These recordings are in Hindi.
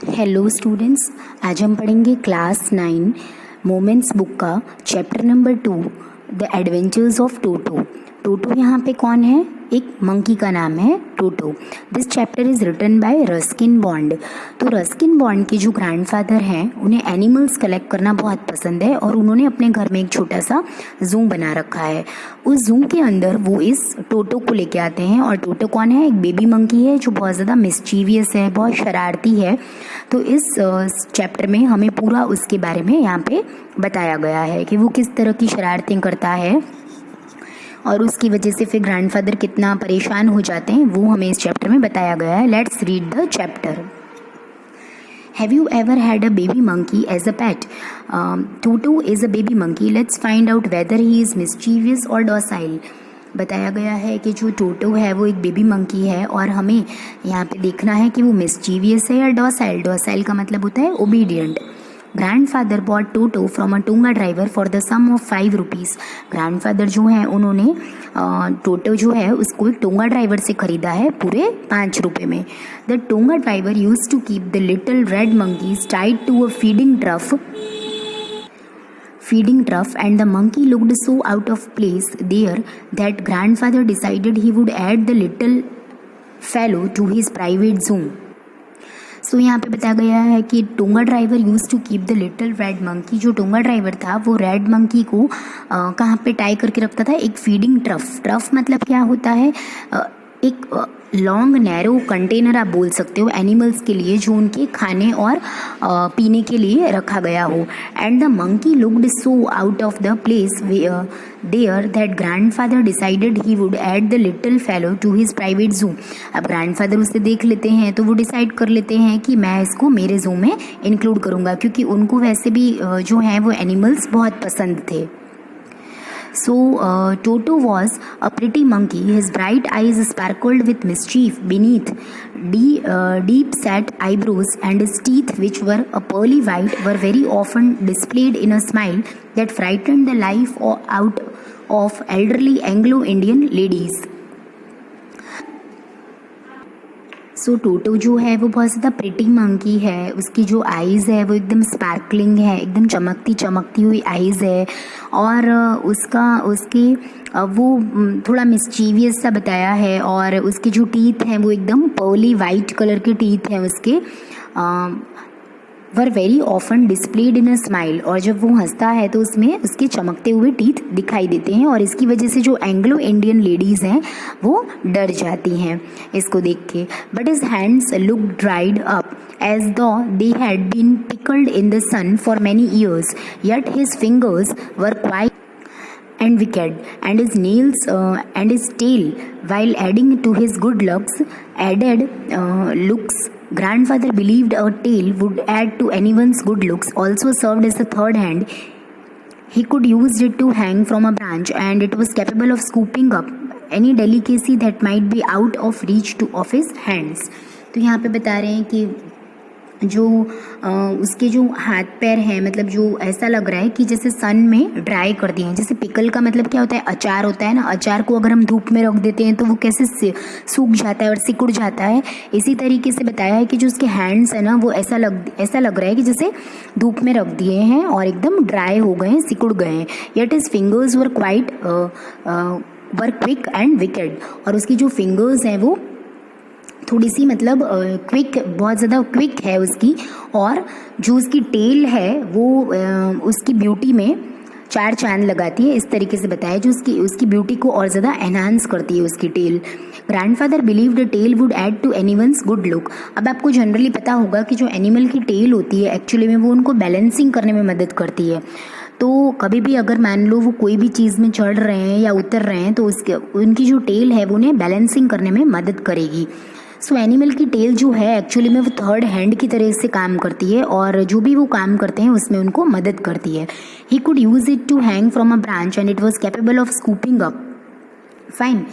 हेलो स्टूडेंट्स, आज हम पढ़ेंगे क्लास 9 मोमेंट्स बुक का chapter number 2 the adventures of Toto. Toto यहाँ पे कौन है? एक मंकी का नाम है Toto. This chapter is written by Ruskin Bond. तो रस्किन बॉन्ड के जो ग्रैंडफादर हैं उन्हें एनिमल्स कलेक्ट करना बहुत पसंद है और उन्होंने अपने घर में एक छोटा सा जू बना रखा है। उस जू के अंदर वो इस टोटो को लेके आते हैं और टोटो कौन है? एक बेबी मंकी है जो बहुत ज़्यादा मिस्चीवियस है, बहुत शरारती है। तो इस चैप्टर में हमें पूरा उसके बारे में यहाँ पे बताया गया है कि वो किस तरह की शरारतें करता है और उसकी वजह से फिर ग्रैंडफादर कितना परेशान हो जाते हैं, वो हमें इस चैप्टर में बताया गया है। Let's read the chapter. Have you ever had a baby monkey as a pet? Toto is a baby monkey. Let's find out whether he is mischievous or docile. बताया गया है कि जो टोटो है वो एक बेबी मंकी है और हमें यहाँ पे देखना है कि वो मिस्चीवियस है या डॉसाइल। डॉसाइल का मतलब होता है obedient. Grandfather bought Toto from a tonga driver for the sum of 5 rupees. Grandfather जो है उन्होंने टोटो जो है उसको एक टोंगा ड्राइवर से ख़रीदा है पूरे 5 रुपये में। The tonga driver use to keep the little red monkeys tied to a feeding trough, and the monkey looked so out of place there that grandfather decided he would add the little fellow to his private zoo. So यहाँ पे बताया गया है कि tonga driver use to keep the little red monkey. जो टोंगा ड्राइवर था वो रेड मंकी को कहाँ पे टाई करके रखता था? एक फीडिंग ट्रफ मतलब क्या होता है? एक लॉन्ग नैरो कंटेनर आप बोल सकते हो एनिमल्स के लिए जो उनके खाने और पीने के लिए रखा गया हो। And the monkey looked so out of the place there that grandfather decided he would add the little fellow to his private zoo. अब ग्रैंडफादर उसे देख लेते हैं तो वो डिसाइड कर लेते हैं कि मैं इसको मेरे जू में इंक्लूड करूँगा, क्योंकि उनको वैसे भी जो हैं वो एनिमल्स बहुत पसंद थे। So Toto was a pretty monkey. His bright eyes sparkled with mischief beneath deep-set eyebrows, and his teeth, which were a pearly white, were very often displayed in a smile that frightened the life out of elderly Anglo-Indian ladies. सो टोटो जो है वो बहुत ज़्यादा प्रिटी मंकी है। उसकी जो आइज़ है वो एकदम स्पार्कलिंग है, एकदम चमकती हुई आइज़ है और उसके वो थोड़ा मिस्चीवियस सा बताया है और उसके जो टीथ हैं वो एकदम पर्ली वाइट कलर के टीथ हैं उसके। Were very often displayed in a smile, और जब वो हंसता है तो उसमें उसके चमकते हुए टीथ दिखाई देते हैं और इसकी वजह से जो एंग्लो इंडियन लेडीज़ हैं वो डर जाती हैं इसको देख के। But his hands look dried up as though they had been pickled in the sun for many years, yet his fingers were quite and wicked, and his nails and his tail, while adding to his good looks. Grandfather believed a tail would add to anyone's good looks, also served as a third hand. He could use it to hang from a branch, and it was capable of scooping up any delicacy that might be out of reach of his hands. तो यहाँ पे बता रहे हैं कि जो उसके जो हाथ पैर हैं, मतलब जो ऐसा लग रहा है कि जैसे सन में ड्राई कर दिए हैं। जैसे पिकल का मतलब क्या होता है? अचार होता है ना। अचार को अगर हम धूप में रख देते हैं तो वो कैसे सूख जाता है और सिकुड़ जाता है। इसी तरीके से बताया है कि जो उसके हैंड्स है ना वो ऐसा लग रहा है कि जैसे धूप में रख दिए हैं और एकदम ड्राई हो गए हैं, सिकुड़ गए हैं। Yet his fingers were quick and wicked, और उसकी जो फिंगर्स हैं वो थोड़ी सी मतलब क्विक, बहुत ज़्यादा क्विक है उसकी, और जो उसकी टेल है वो उसकी ब्यूटी में 4 चांद लगाती है। इस तरीके से बताया जो उसकी ब्यूटी को और ज़्यादा एनहांस करती है उसकी tail. Grandfather believed tail would add to anyone's good look. अब आपको जनरली पता होगा कि जो एनिमल की टेल होती है एक्चुअली में वो उनको बैलेंसिंग करने में मदद करती है। तो कभी भी अगर मान लो वो कोई भी चीज़ में चढ़ रहे हैं या उतर रहे हैं तो उनकी जो टेल है वो उन्हें बैलेंसिंग करने में मदद करेगी। सो एनिमल की टेल जो है एक्चुअली में वो थर्ड हैंड की तरह से काम करती है और जो भी वो काम करते हैं उसमें उनको मदद करती है। He could use it to hang from a branch and it was capable of scooping up. Fine.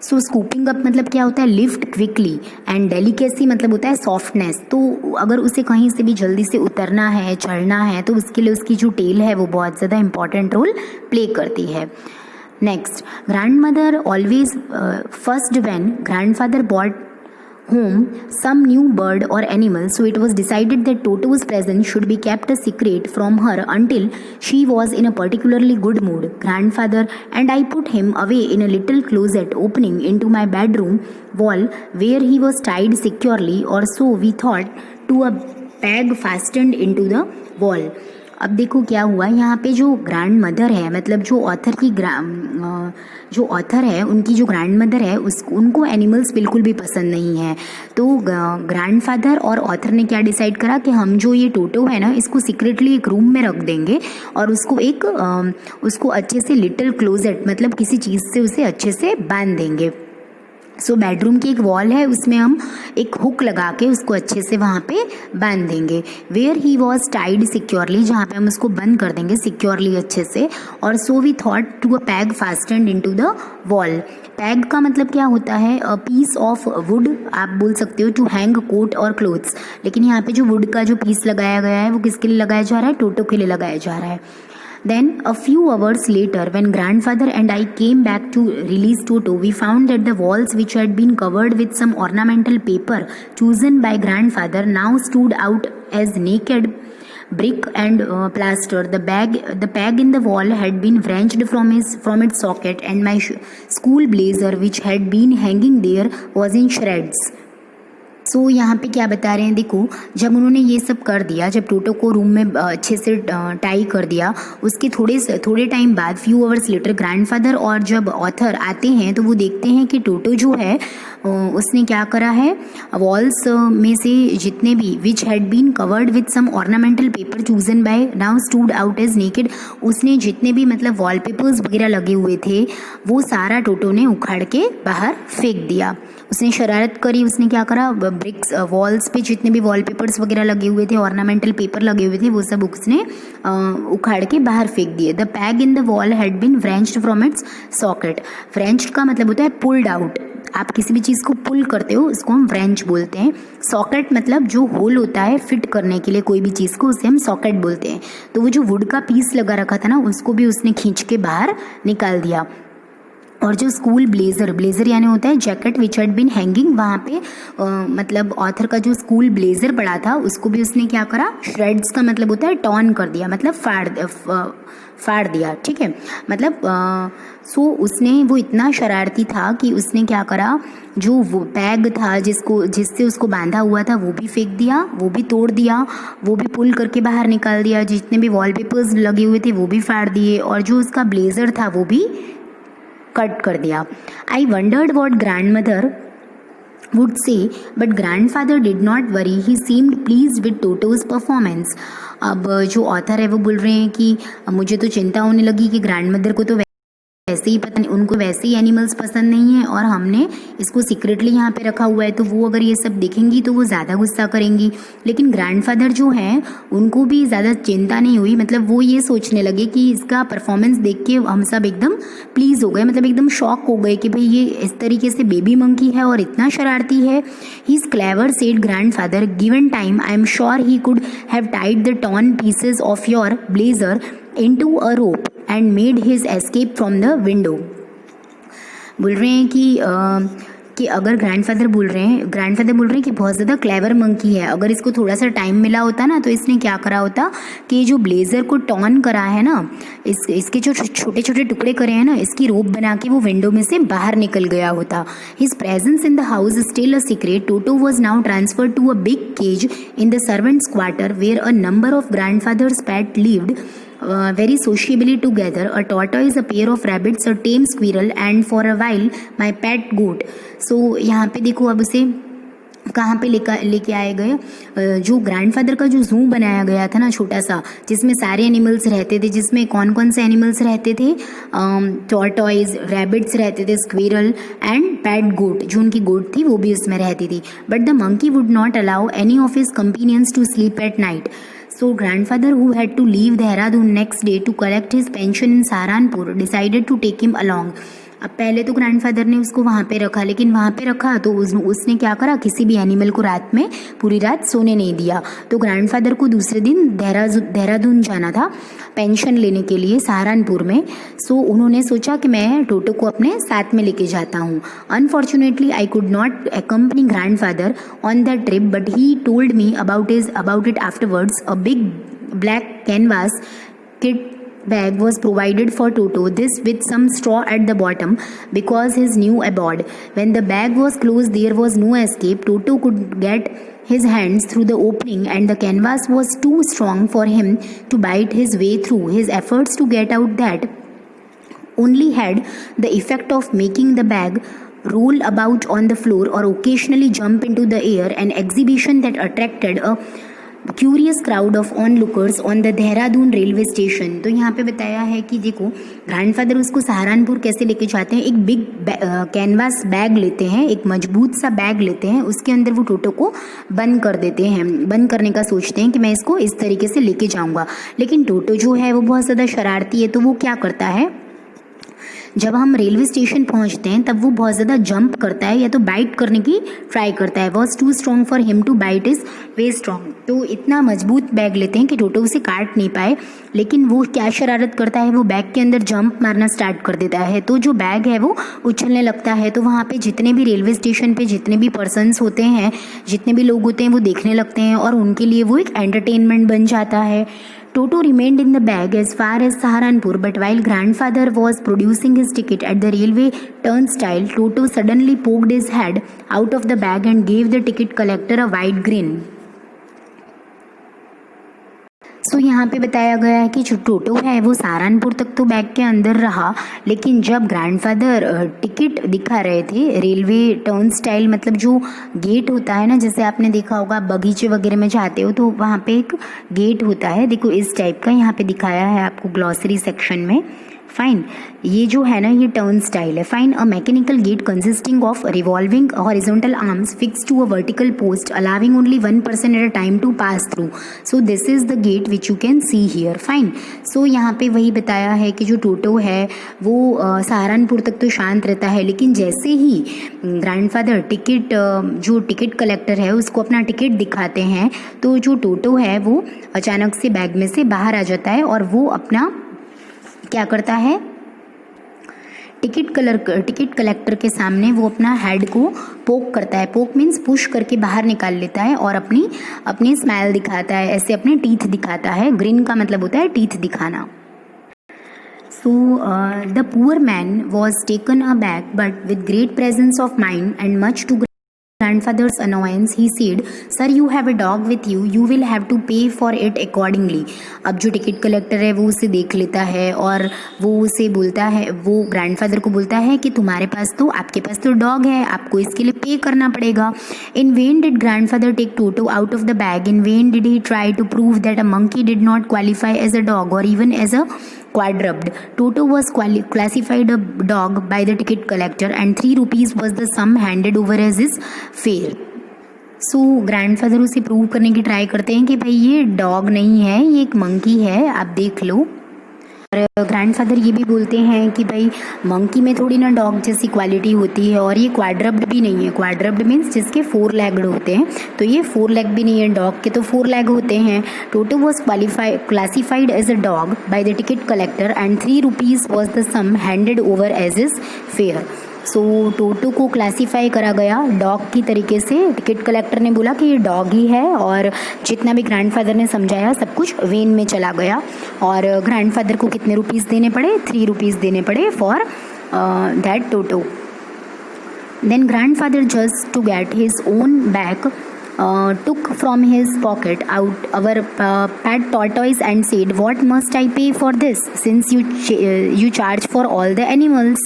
So scooping up मतलब क्या होता है? लिफ्ट क्विकली, एंड डेलिकेसी मतलब होता है सॉफ्टनेस। तो अगर उसे कहीं से भी जल्दी से उतरना है, चढ़ना है, तो उसके लिए उसकी जो टेल है वो बहुत ज़्यादा इंपॉर्टेंट रोल प्ले करती है। Next, grandmother always fussed when grandfather bought home some new bird or animal, so it was decided that Toto's presence should be kept a secret from her until she was in a particularly good mood. Grandfather and I put him away in a little closet opening into my bedroom wall, where he was tied securely, or so we thought, to a peg fastened into the wall. अब देखो क्या हुआ यहाँ पे, जो ग्रैंड मदर है, मतलब जो ऑथर की जो ऑथर है उनकी जो ग्रैंड मदर है उनको एनिमल्स बिल्कुल भी पसंद नहीं है। तो ग्रैंडफादर और ऑथर ने क्या डिसाइड करा कि हम जो ये टोटो है ना, इसको सीक्रेटली एक रूम में रख देंगे और उसको अच्छे से लिटिल क्लोजेट, मतलब किसी चीज़ से उसे अच्छे से बांध देंगे। सो बेडरूम की एक वॉल है, उसमें हम एक हुक लगा के उसको अच्छे से वहाँ पे बांध देंगे। Where he was tied securely, जहाँ पे हम उसको बंद कर देंगे सिक्योरली अच्छे से। और so we thought to a peg fastened into the wall. Peg का मतलब क्या होता है? अ पीस ऑफ वुड, आप बोल सकते हो टू हैंग कोट और क्लोथ्स। लेकिन यहाँ पे जो वुड का जो पीस लगाया गया है वो किसके लिए लगाया जा रहा है? टोटो के लिए लगाया जा रहा है। Then a few hours later, when grandfather and I came back to release Toto, we found that the walls, which had been covered with some ornamental paper chosen by grandfather, now stood out as naked brick and plaster. The peg in the wall had been wrenched from its socket, and my school blazer, which had been hanging there, was in shreds. सो यहाँ पे क्या बता रहे हैं, देखो जब उन्होंने ये सब कर दिया, जब टोटो को रूम में अच्छे से टाई कर दिया, उसके थोड़े टाइम बाद, फ्यू आवर्स लेटर, ग्रैंडफादर और जब ऑथर आते हैं तो वो देखते हैं कि टोटो जो है उसने क्या करा है, वॉल्स में से जितने भी which had been covered with some ornamental paper chosen by now stood out as naked, उसने जितने भी मतलब वॉलपेपर्स वगैरह लगे हुए थे वो सारा टोटो ने उखाड़ के बाहर फेंक दिया। उसने शरारत करी, उसने क्या करा, ब्रिक्स वॉल्स पे जितने भी वॉलपेपर्स वगैरह लगे हुए थे, ऑर्नामेंटल पेपर लगे हुए थे, वो सब उसने उखाड़ के बाहर फेंक दिए। The peg in the wall had been wrenched from its socket. Wrenched का मतलब होता है पुल्ड आउट। आप किसी भी चीज़ को पुल करते हो उसको हम व्रेंच बोलते हैं। सॉकेट मतलब जो होल होता है फिट करने के लिए कोई भी चीज़ को, उसे हम सॉकेट बोलते हैं। तो वो जो वुड का पीस लगा रखा था ना, उसको भी उसने खींच के बाहर निकाल दिया। और जो स्कूल ब्लेज़र यानी होता है jacket, which had been hanging, वहाँ पे मतलब ऑथर का जो स्कूल ब्लेज़र पड़ा था उसको भी उसने क्या करा, श्रेड्स का मतलब होता है टॉर्न कर दिया, मतलब फाड़ दिया, ठीक है। मतलब सो उसने, वो इतना शरारती था कि उसने क्या करा, जो वो बैग था जिससे उसको बांधा हुआ था वो भी फेंक दिया, वो भी तोड़ दिया, वो भी पुल करके बाहर निकाल दिया, जितने भी वॉलपेपर्स लगे हुए थे वो भी फाड़ दिए, और जो उसका ब्लेज़र था वो भी कट कर दिया। आई wandered what grand mother would say, but grandfather did not worry. He seemed pleased with Toto's performance. अब जो ऑथर है वो बोल रहे हैं कि मुझे तो चिंता होने लगी कि ग्रैंड मदर को तो वैसे ही पता नहीं, उनको वैसे ही एनिमल्स पसंद नहीं है और हमने इसको सीक्रेटली यहाँ पे रखा हुआ है, तो वो अगर ये सब देखेंगी तो वो ज़्यादा गुस्सा करेंगी। लेकिन ग्रैंडफादर जो हैं उनको भी ज़्यादा चिंता नहीं हुई, मतलब वो ये सोचने लगे कि इसका परफॉर्मेंस देख के हम सब एकदम प्लीज़ हो गए, मतलब एकदम शॉक हो गए कि भाई ये इस तरीके से बेबी मंकी है और इतना शरारती है। He is clever, said grandfather, given time I am sure he could have tied the torn pieces of your blazer into a rope and made his escape from the window. बोल रहे हैं कि अगर ग्रैंडफादर बोल रहे हैं कि बहुत ज़्यादा क्लेवर मंकी है, अगर इसको थोड़ा सा टाइम मिला होता ना तो इसने क्या करा होता कि जो ब्लेज़र को टॉर्न करा है ना, इसके जो छोटे छोटे टुकड़े करे हैं ना, इसकी रोप बना के वो विंडो में से बाहर निकल गया होता। His presence in the house still a secret. Toto was now transferred to a big cage in the servants quarter where a number of grandfather's pet lived very sociably together. A tortoise, a pair of rabbits, a tame squirrel, and for a while my pet goat. So यहाँ पे देखो अब उसे कहाँ पे लेके आए गए, जो ग्रैंडफादर का जो जू बनाया गया था ना छोटा सा, जिसमें सारे एनिमल्स रहते थे, जिसमें कौन कौन से एनिमल्स रहते थे, टॉर्टॉइज, रैबिट्स रहते थे, स्क्विरल एंड पैट गोट, जो उनकी गोट थी वो भी उसमें रहती थी। But the monkey would not allow any of his companions to sleep at night. So grandfather, who had to leave Dehradun next day to collect his pension in Saharanpur, decided to take him along. अब पहले तो ग्रैंडफादर ने उसको वहाँ पे रखा, लेकिन वहाँ पे रखा तो उसने क्या करा, किसी भी एनिमल को रात में पूरी रात सोने नहीं दिया। तो ग्रैंडफादर को दूसरे दिन देहरादून जाना था पेंशन लेने के लिए सहारनपुर में। सो उन्होंने सोचा कि मैं टोटो को अपने साथ में लेके जाता हूँ। Unfortunately I could not accompany grandfather on that trip, but he told me about it afterwards. A big black canvas kit bag was provided for Toto, this with some straw at the bottom because his new abode. When the bag was closed, there was no escape. Toto could get his hands through the opening and the canvas was too strong for him to bite his way through. His efforts to get out that only had the effect of making the bag roll about on the floor or occasionally jump into the air, an exhibition that attracted a curious crowd of onlookers on the Dehradun railway station. तो यहाँ पे बताया है कि देखो ग्रैंडफादर उसको सहारनपुर कैसे लेके जाते हैं, एक बिग कैनवास बैग लेते हैं, एक मजबूत सा बैग लेते हैं, उसके अंदर वो टोटो को बंद कर देते हैं, बंद करने का सोचते हैं कि मैं इसको इस तरीके से लेके जाऊँगा। लेकिन टोटो जो है वो बहुत ज़्यादा शरारती है, तो वो क्या करता है, जब हम रेलवे स्टेशन पहुंचते हैं तब वो बहुत ज़्यादा जंप करता है या तो बाइट करने की ट्राई करता है। Was too strong for him to bite is way strong. तो इतना मजबूत बैग लेते हैं कि टोटो उसे काट नहीं पाए, लेकिन वो क्या शरारत करता है, वो बैग के अंदर जंप मारना स्टार्ट कर देता है। तो जो बैग है वो उछलने लगता है। तो वहाँ पे जितने भी रेलवे स्टेशन पे जितने भी पर्सन्स होते हैं, जितने भी लोग होते हैं, वो देखने लगते हैं और उनके लिए वो एक एंटरटेनमेंट बन जाता है। Toto remained in the bag as far as Saharanpur, but while grandfather was producing his ticket at the railway turnstile, Toto suddenly poked his head out of the bag and gave the ticket collector a wide grin. सो यहाँ पे बताया गया है कि जो टोटो है वो सहारनपुर तक तो बैग के अंदर रहा, लेकिन जब ग्रैंडफादर टिकट दिखा रहे थे, रेलवे टर्नस्टाइल मतलब जो गेट होता है ना, जैसे आपने देखा होगा बगीचे वगैरह में जाते हो तो वहाँ पे एक गेट होता है, देखो इस टाइप का यहाँ पे दिखाया है आपको ग्लॉसरी सेक्शन में। फाइन, ये जो है ना ये टर्न स्टाइल है। Fine, a mechanical gate consisting of revolving horizontal arms fixed to a vertical post allowing only 1% at a time to pass through. So this is the gate which you can see here. Fine, so यहाँ पे वही बताया है कि जो टोटो है वो सहारनपुर तक तो शांत रहता है, लेकिन जैसे ही ग्रैंडफादर जो टिकट कलेक्टर है उसको अपना टिकट दिखाते हैं तो जो टोटो है वो अचानक से बैग में से बाहर आ जाता है और वो अपना क्या करता है, टिकट कलेक्टर के सामने वो अपना हेड को पोक करता है। पोक मीन्स पुश करके बाहर निकाल लेता है और अपनी स्माइल दिखाता है, ऐसे अपने टीथ दिखाता है। ग्रिन का मतलब होता है टीथ दिखाना। So the poor man was taken aback, but with great presence of mind and much to grandfather's annoyance, he said, "Sir, you have a dog with you. You will have to pay for it accordingly." अब जो टिकट कलेक्टर है वो उसे देख लेता है और वो उसे बोलता है, वो ग्रैंडफादर को बोलता है कि आपके पास तो डॉग है, आपको इसके लिए पे करना पड़ेगा। In vain did grandfather take Toto out of the bag. In vain did he try to prove that a monkey did not qualify as a dog or even as a quadruped. Toto was classified a dog by the ticket collector and 3 rupees was the sum handed over as his fare. So grandfather उसे प्रूव करने की ट्राई करते हैं कि भाई ये डॉग नहीं है, ये एक मंकी है, आप देख लो। और ग्रैंडफादर ये भी बोलते हैं कि भाई मंकी में थोड़ी ना डॉग जैसी क्वालिटी होती है और ये क्वाड्रप्ड भी नहीं है। क्वाड्रप्ड मीन्स जिसके 4 लेग्ड होते हैं, तो ये 4 लेग भी नहीं है, डॉग के तो 4 लेग होते हैं। Toto was classified as a dog by the ticket collector and 3 rupees was the sum handed over as his fare. So Toto को क्लासीफाई करा गया डॉग की तरीके से। टिकट कलेक्टर ने बोला कि ये डॉग ही है और जितना भी ग्रैंडफादर ने समझाया सब कुछ वेन में चला गया। और ग्रैंडफादर को कितने रुपीज़ देने पड़े, 3 रुपीज़ देने पड़े for that Toto. Then grandfather just to get his own back took from his pocket out our pet tortoise and said, "What must I pay for this, since you charge for all the animals?"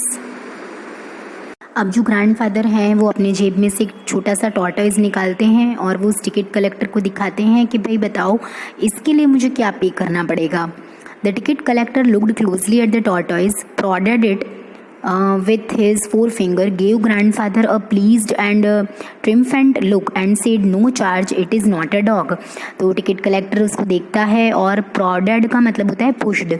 अब जो ग्रैंडफादर हैं वो अपने जेब में से एक छोटा सा टॉर्टॉइज निकालते हैं और वो उस टिकट कलेक्टर को दिखाते हैं कि भाई बताओ इसके लिए मुझे क्या पे करना पड़ेगा। The ticket collector looked closely at the tortoise, prodded it with his forefinger, gave grandfather a pleased and triumphant look and said, "No charge, it is not a dog." तो टिकट कलेक्टर उसको देखता है और prodded का मतलब होता है pushed,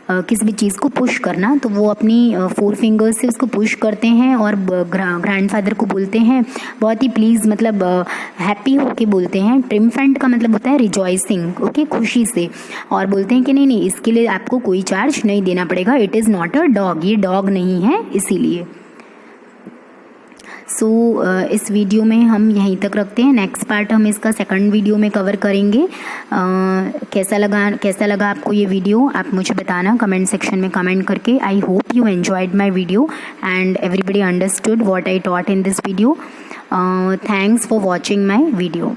किसी भी चीज़ को पुश करना, तो वो अपनी 4 फिंगर्स से उसको पुश करते हैं और ग्रैंडफादर को बोलते हैं बहुत ही प्लीज़, मतलब हैप्पी होके बोलते हैं। ट्रिम्फेंट का मतलब होता है रिजॉइसिंग, ओके, खुशी से, और बोलते हैं कि नहीं नहीं इसके लिए आपको कोई चार्ज नहीं देना पड़ेगा, it is not a dog, ये डॉग नहीं है इसीलिए। सो इस वीडियो में हम यहीं तक रखते हैं, नेक्स्ट पार्ट हम इसका सेकंड वीडियो में कवर करेंगे। कैसा लगा आपको ये वीडियो, आप मुझे बताना कमेंट सेक्शन में कमेंट करके। I hope you enjoyed my video and everybody understood what I taught in this video. Thanks for watching my video.